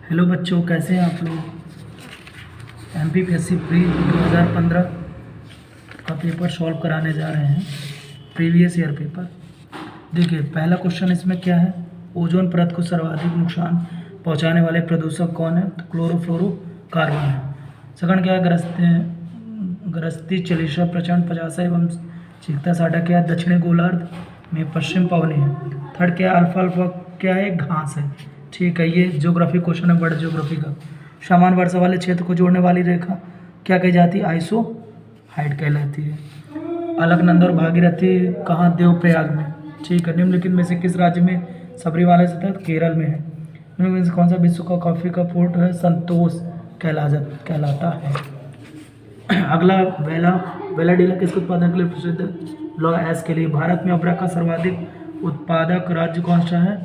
Hello बच्चों, कैसे हैं आप लोग। MPPSC प्री 2015 का पेपर सॉल्व कराने जा रहे हैं, प्रीवियस ईयर पेपर। देखिए, पहला क्वेश्चन इसमें क्या है, ओजोन परत को सर्वाधिक नुकसान पहुंचाने वाले प्रदूषक कौन है, तो क्लोरोफ्लोरोकार्बन है। सेकंड क्या है, गृहस्थी चलिशा प्रचंड पचासा एवं चीखता साडा क्या है, दक्षिणी गोलार्ध में पश्चिम पवनी है। थर्ड क्या है, अल्फा अल्फा क्या है, घास है। ठीक है, ये ज्योग्राफी क्वेश्चन है, वर्ल्ड ज्योग्राफी का। समान वर्षा वाले क्षेत्र को जोड़ने वाली रेखा क्या कही जाती है, आइसो हाइट कहलाती है। अलकनंदा और भागीरथी कहाँ, देवप्रयाग में। ठीक है, निम्नलिखित में से किस राज्य में सबरीमाला स्थित, केरल में है। निम्नलिखित में से कौन सा विश्व का कॉफी का पोर्ट है, संतोष कहलाता है। अगला वेलाडीला किसके उत्पादन के लिए प्रसिद्ध है, लॉ एस के लिए। भारत में अबरख का सर्वाधिक उत्पादक राज्य कौन सा है,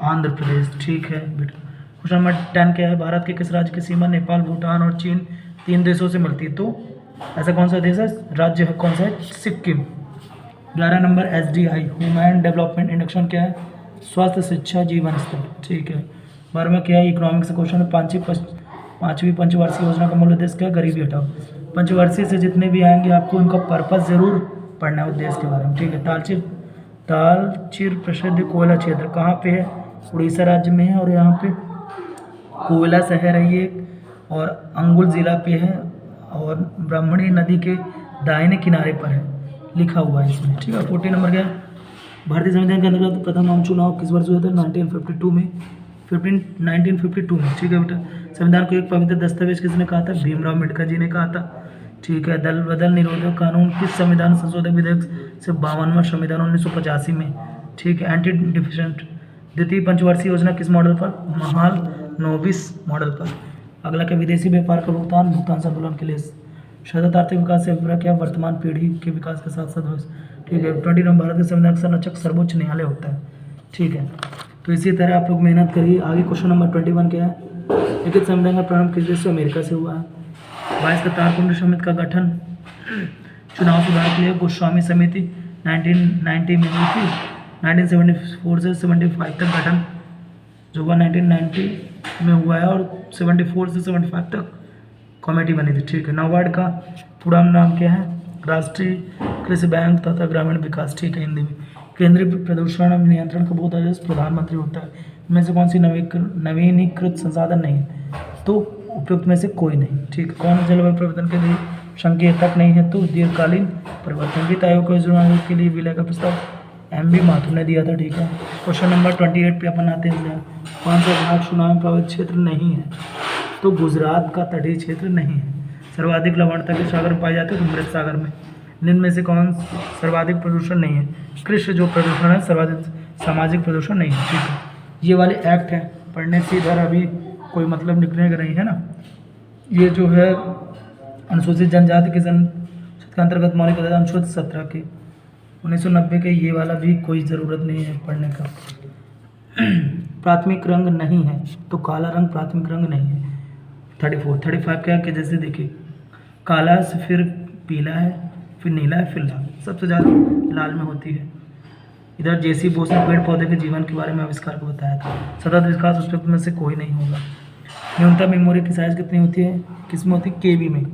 आंध्र प्रदेश। ठीक है बेटा। क्वेश्चन नंबर 10 क्या है, भारत के किस राज्य की सीमा नेपाल, भूटान और चीन 3 देशों से मिलती है, तो ऐसा कौन सा देश है, राज्य है कौन सा है, Sikkim. 11 number SDI human development index क्या है, स्वास्थ्य शिक्षा जीवन स्तर। ठीक है। 12वां क्या है, इकोनॉमिक्स क्वेश्चन है, पाँचवीं पंचवार्षिक योजना का मूल उद्देश्य क्या है, गरीबी हटाओ। पंचवार्षिक से जितने भी आएंगे आपको उनका पर्पस जरूर पढ़ना है, उद्देश्य के बारे में। ठीक है। तालचीर प्रसिद्ध कोयला क्षेत्र कहाँ पे है, उड़ीसा राज्य में है, और यहाँ पे कोयला शहर है ये, और अंगुल जिला पे है, और ब्राह्मणी नदी के दाहिने किनारे पर है, लिखा हुआ है इसमें। ठीक है। 14 नंबर क्या है, भारतीय संविधान के अंतर्गत प्रथम आम चुनाव किस वर्ष हुआ था, 1952 में। 1952 में। ठीक है बेटा। संविधान को एक पवित्र दस्तावेज किसने कहा था, भीमराव अम्बेडकर जी ने कहा था। ठीक है। दल बदल निरोधक कानून किस संविधान संशोधक विधेयक से 52वां संविधान 1985 में। ठीक है। एंटी डिफिशेंट द्वितीय पंचवार्षिक योजना किस मॉडल पर, महाल नोबिस मॉडल पर। अगला क्या, विदेशी व्यापार का भुगतान संतुलन के लिए सतत आर्थिक विकास से अभिप्राय क्या, वर्तमान पीढ़ी के विकास के साथ साथ। ठीक है। 20 नंबर भारत के संविधान का संरक्षक सर्वोच्च न्यायालय होता है। ठीक है। तो इसी तरह आप लोग मेहनत करिए। आगे क्वेश्चन नंबर 21 क्या है, लिखित संविधान का प्रारंभ किस देश से, अमेरिका से हुआ है। 22 का तारकुंड समिति का गठन चुनाव सुधार के लिए गोस्वामी समिति 1990 में हुई थी। 1974 से 75 तक गठन जो हुआ 1990 में हुआ है, और 74 से 75 तक कमेटी बनी थी। ठीक है। नाबार्ड का पूरा नाम क्या है, राष्ट्रीय कृषि बैंक तथा ग्रामीण विकास। ठीक है, हिंदी में। केंद्रीय प्रदूषण नियंत्रण का बहुत आदेश प्रधानमंत्री होता है। इनमें से कौन सी नवीनीकृत संसाधन नहीं है, तो उपयुक्त में से कोई नहीं। ठीक है। कौन जलवायु परिवर्तन के लिए संकेतक नहीं है, तो दीर्घकालीन परिवर्तन। वित्त आयोग को चुनाव के लिए विलय का प्रस्ताव MB माथुर ने दिया था। ठीक है। क्वेश्चन नंबर 28 पे अपन आते हैं, कौन सा घाट चुनाव में प्रभावित क्षेत्र नहीं है, तो गुजरात का तटीय क्षेत्र नहीं है। सर्वाधिक लवणता के सागर में पाए जाते हैं, तो मृत सागर में। निम्न में से कौन सर्वाधिक प्रदूषण नहीं है, कृषि जो प्रदूषण है सर्वाधिक, सामाजिक प्रदूषण नहीं है। ठीक है। ये वाले एक्ट हैं, पढ़ने से इधर अभी कोई मतलब निकलने का नहीं है ना। ये जो है अनुसूचित जनजाति के के अंतर्गत मौलिक अधिकार अनुच्छेद 17 के 1990 के, ये वाला भी कोई ज़रूरत नहीं है पढ़ने का। प्राथमिक रंग नहीं है, तो काला रंग प्राथमिक रंग नहीं है। 35 क्या कि जैसे देखिए, काला से फिर पीला है, फिर नीला है, फिर लाल, सबसे ज़्यादा लाल में होती है। इधर JC बोस ने पेड़ पौधे के जीवन के बारे में आविष्कार को बताया था। सतत विकास उपयुक्त में से कोई नहीं होगा। न्यूनतम मेमोरी की साइज कितनी होती है, किस में होती है, KB में,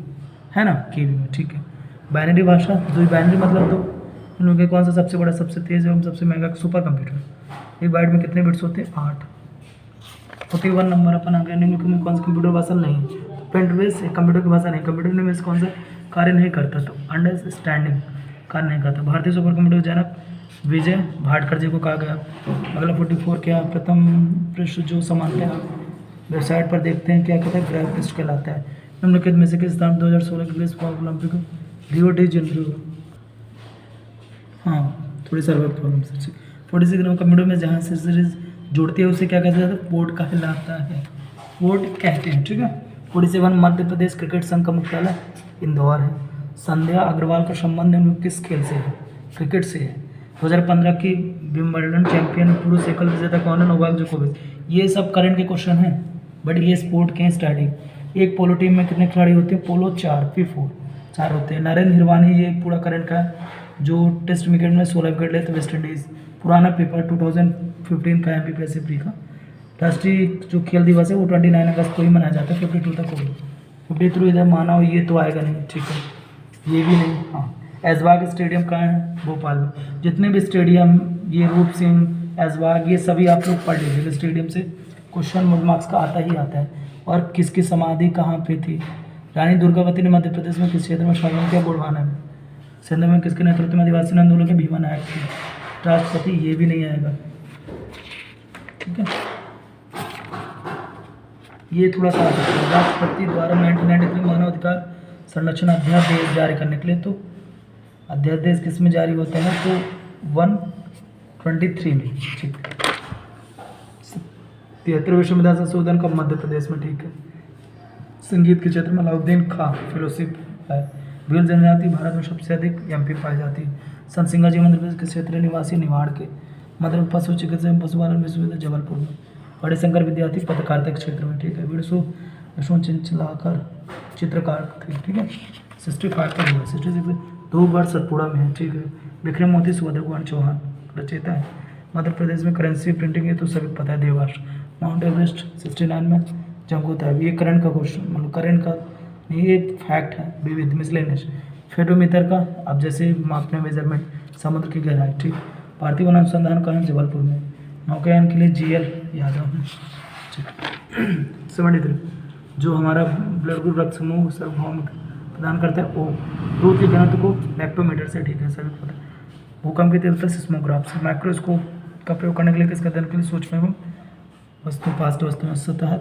है ना, KB में। ठीक है। बाइनरी भाषा, जो बाइनरी मतलब तो उनमें के कौन सा सबसे बड़ा, सबसे तेज एवं सबसे महंगा सुपर कंप्यूटर। एक बाइट में कितने बिट्स होते हैं, 8। 41 नंबर अपन आ गया, निम्नलिखित में कौन सा कंप्यूटर भाषा नहीं है, प्रिंट बेस कंप्यूटर की भाषा नहीं। कंप्यूटर में कौन सा कार्य नहीं करता, तो अंडरस्टैंडिंग कार्य नहीं करता। भारतीय सुपर कंप्यूटर जनक विजय भाटकर जी को कहा गया। अगला 44 क्या, प्रथम पृष्ठ जो समानता वेबसाइट पर देखते हैं क्या कहता है, ग्रह पृष्ठ कहलाता है। निम्नलिखित में से किस स्थान 2016 के लिए ओलंपिक रियो डी जेनेरो, हाँ थोड़ी सर्वर प्रॉब्लम से। 46 नंबर कंप्यूटर में जहाँ से सीरीज जुड़ती है उसे क्या कहते हैं, पोर्ट कहलाता है, पोर्ट कहते हैं। ठीक है। 47 मध्य प्रदेश क्रिकेट संघ का मुख्यालय इंदौर है। संध्या अग्रवाल का संबंध किस खेल से है, क्रिकेट से है। 2015 की विंबलडन चैंपियन पुरुष एकल विजेता कौन है, नोवाक जोकोविच। ये सब करंट के क्वेश्चन हैं, बट ये स्पोर्ट के स्टडी। एक पोलो टीम में कितने खिलाड़ी होते हैं, पोलो 4 P4 4 होते हैं। नरेंद्र हिरवानी, ये पूरा करंट का है, जो टेस्ट विकेट में 16 विकेट लेते वेस्ट इंडीज़। पुराना पेपर 2015 का MPPSC प्री का। राष्ट्रीय जो खेल दिवस है वो 29 अगस्त को ही मनाया जाता है, 52 तक होगा। 53 इधर माना हो, ये तो आएगा नहीं, ठीक है, ये भी नहीं। हाँ, ऐशबाग स्टेडियम कहाँ है? भोपाल में। जितने भी स्टेडियम, ये रूप सिंह, ऐशबाग, ये सभी आप लोग पढ़ लीजिएगा। स्टेडियम से क्वेश्चन मार्क्स का आता ही आता है। और किसकी समाधि कहाँ पे थी? रानी दुर्गावती ने मध्य प्रदेश में किस क्षेत्र में शासन किया? गोंडवाना में। सिंध में किसके नेतृत्व में आदिवासी आंदोलन के भीमा नायक थे? राष्ट्रपति, ये भी नहीं आएगा, ठीक है। ये थोड़ा सा राष्ट्रपति द्वारा 1993 मानव अधिकार संरक्षण अध्यादेश जारी करने के लिए, तो अध्यादेश किस में जारी होता है? तो 123 में, ठीक है। 73वें संविधान संशोधन का मध्य प्रदेश में, ठीक है। संगीत के क्षेत्र में अलाउद्दीन खां फेलोशिप है। भील जनजाति भारत में सबसे अधिक एमपी पाई जाती है। संत सिंह जी मध्य प्रदेश के क्षेत्रीय निवासी निवाड़ के। मध्य पशु चिकित्सा एवं पशुपालन विश्वविद्यालय जबलपुर में। बड़े शंकर विद्यार्थी पत्रकारिता के क्षेत्र में, ठीक है। विष्णु चिंचलाकर चित्रकार थे, ठीक है। 65 पर हुआ, 66 2 बार सतपुड़ा में है, ठीक है। विक्रम मोती सुभद्रा कुमार चौहान रचयिता है। मध्य प्रदेश में करेंसी प्रिंटिंग है तो सभी पता है, देवास। माउंट एवरेस्ट 69 में जम्मू है। ये करंट का क्वेश्चन, मतलब करंट का ये फैक्ट है, विविध मिसलेनियस। फेटोमीटर का, अब जैसे मापने मेजरमेंट, समुद्र की गहराई, ठीक। भारतीय वन अनुसंधान कहाँ है? जबलपुर में। नौकायान के लिए GL यादव है, ठीक। 73 जो हमारा ब्लड ग्रुप रक्त समूह सार्वभौम प्रदान करता है, ओ दूध के घनत्व को लैक्टोमीटर से, ठीक है, सभी पता है। भूकंप की तीव्रता सिस्मोग्राफ से। माइक्रोस्कोप का प्रयोग करने के लिए किसका अध्ययन के लिए? सूक्ष्म एवं वस्तु पास्ट वस्तु में सतह।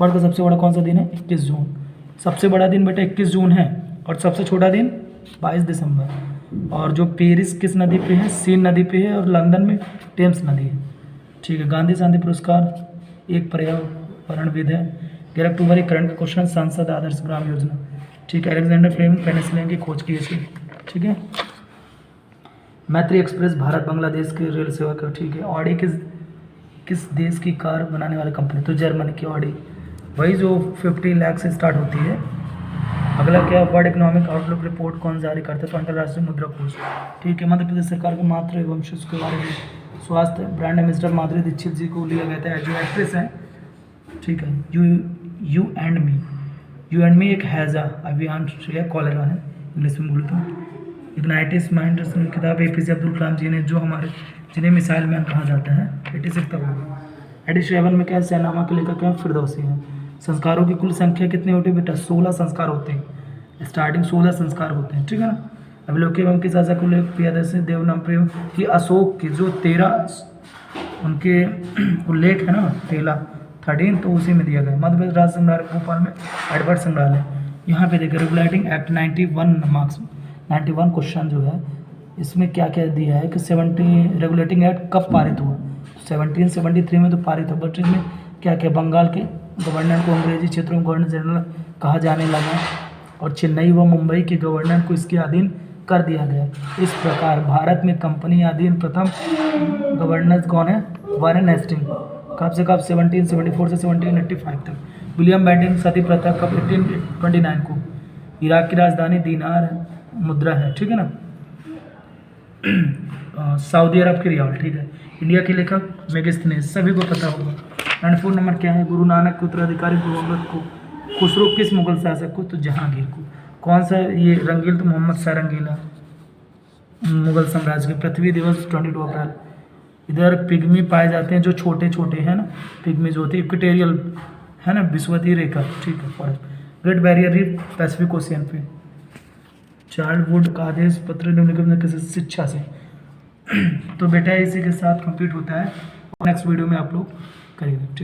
वर्ष का सबसे बड़ा कौन सा दिन है? 21 जून। सबसे बड़ा दिन बेटा 21 जून है, और सबसे छोटा दिन 22 दिसंबर। और जो पेरिस किस नदी पे है? सीन नदी पे है, और लंदन में टेम्स नदी है, ठीक है। गांधी शांति पुरस्कार एक पर्यावरणविद है। 11 अक्टूबर एक करंट का क्वेश्चन, सांसद आदर्श ग्राम योजना, ठीक है। अलेक्जेंडर फ्लेमिंग पेनिसिलिन की खोज की थी, ठीक है। मैत्री एक्सप्रेस भारत बांग्लादेश की रेल सेवा का, ठीक है। ऑडी किस देश की कार बनाने वाली कंपनी? तो जर्मनी की ऑडी, वही जो 50 लाख से स्टार्ट होती है। अगला क्या? वर्ल्ड इकोनॉमिक आउटलुक रिपोर्ट कौन जारी करता है? तो अंतर्राष्ट्रीय मुद्रा कोष, ठीक है। मध्य प्रदेश सरकार के मातृ एवं शिशु के बारे में स्वास्थ्य ब्रांड एम्बेसडर माधुरी दीक्षित जी को लिया गया था, जो एक्ट्रेस है, ठीक है। यू एंड मी एक हैजा अभियान कॉलेरा है, इंग्लिश में बोलते हैं। इग्नाइटिस माइंड किताब APJ अब्दुल कलाम जी ने, जो हमारे जिन्हें मिसाइल मैन कहा जाता है, 86 तक होगा। 87 में क्या? सैनामा के लेकर क्या? फिरदौसी है। संस्कारों की कुल संख्या कितनी होती है बेटा? 16 संस्कार होते हैं, स्टार्टिंग 16 संस्कार होते हैं, ठीक है ना। अभिलोक एवं के शासक उल्लेख प्रियदर्शी देवनाम प्रेम की अशोक के जो 13 उनके उल्लेख है ना, 13 तो उसी में दिया गया। मध्य प्रदेश राज्य संग्रहालय भोपाल में एडवर्ड संग्रहालय। यहाँ पे देखिए रेगुलेटिंग एक्ट 91 मार्क्स 91 क्वेश्चन जो है, इसमें क्या क्या दिया है कि 70 रेगुलेटिंग एक्ट कब पारित हुआ? 1773 में तो पारित हुआ, बट इसमें क्या क्या? बंगाल के गवर्नर को अंग्रेजी क्षेत्रों में गवर्नर जनरल कहा जाने लगा, और चेन्नई व मुंबई के गवर्नर को इसके अधीन कर दिया गया। इस प्रकार भारत में कंपनी अधीन प्रथम गवर्नर कौन है? Warren Hastings. कब से कब? 1774 से 1785 तक। विलियम बेंटिक सती प्रथा कब? 1829 को। इराक की राजधानी दीनार मुद्रा है, ठीक है ना। सऊदी अरब की रियाल, ठीक है। इंडिया के लेखक मेगास्थनीज, सभी को पता होगा। 94 नंबर क्या है? गुरु नानक के उत्तराधिकारी गुरु अंगद को। खुसरो किस मुगल शासक को? तो जहांगीर को। कौन सा? ये रंगील तो मोहम्मद शाह रंगीला, मुगल साम्राज्य के। पृथ्वी दिवस 22 अप्रैल। इधर पिग्मी पाए जाते हैं जो छोटे छोटे हैं ना, पिग्मी जो होती है इक्वेटोरियल है ना, विषुवतीय रेखा, ठीक है। Forest. Great barrier reef Pacific ocean पे। चार्ल्ड का आदेश पत्र निम्नलिखित किसी शिक्षा से। तो बेटा इसी के साथ कंप्लीट होता है, नेक्स्ट वीडियो में आप लोग करेंगे, ठीक।